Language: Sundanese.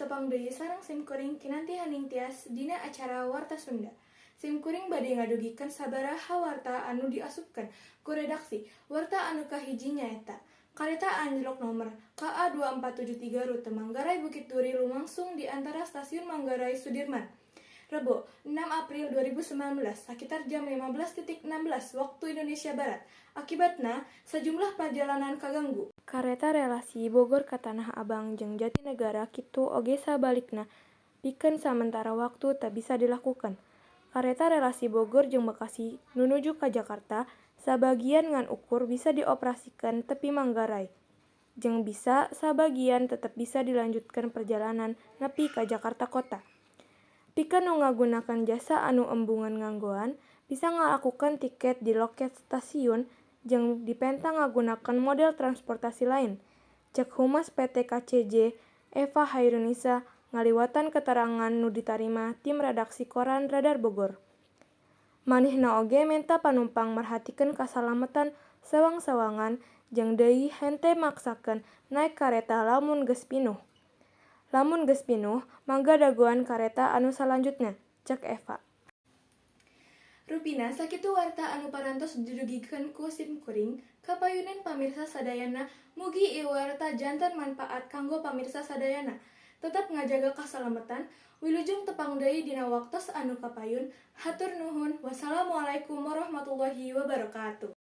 tepang deui sareng simkuring kinanti haning tias dina acara Warta Sunda. Simkuring bade ngadugikeun sabaraha warta anu diasupkeun ku redaksi Warta anu kahiji nyaeta Kareta anjlok nomor KA2473 rute Manggarai Bukit Duri lumangsung di antara stasiun Manggarai Sudirman. Rebo, 6 April 2019, sekitar jam 15.16 waktu Indonesia Barat. Akibatna, sejumlah perjalanan kaganggu. Kareta relasi Bogor ka Tanah Abang jeung Jatinegara kitu oge sabalikna pikeun samentara waktu tak bisa dilakukan. Kareta relasi Bogor jeung Bekasi nunuju ka Jakarta sabagian ngan ukur bisa dioperasikan tepi Manggarai jeung bisa sabagian tetep bisa dilanjutkan perjalanan nepi ka Jakarta Kota. Pikeun nu ngagunakan jasa anu embungan nganggoan bisa ngalakukeun tiket di loket stasiun jeung dipenta ngagunakeun model transportasi lain. Cek Humas PT KCJ Eva Hairunisa ngaliwatan keterangan nu ditarima tim redaksi koran Radar Bogor. Manehna oge menta panumpang merhatikeun kasalametan sawang-sawangan jeung deui henteu maksakeun naek kareta lamun geus pinuh. Lamun geus pinuh, mangga dagoan kareta anu salanjutna, cek Eva. Rupina sakitu warta anu parantos didugikeun ku simkuring, kapayunan pamirsa sadayana mugi ieu warta janten manfaat kanggo pamirsa sadayana. Tetep ngajaga kasalamatan, wilujeng tepang deui dina waktos anu kapayun. Hatur nuhun. Wassalamualaikum warahmatullahi wabarakatuh.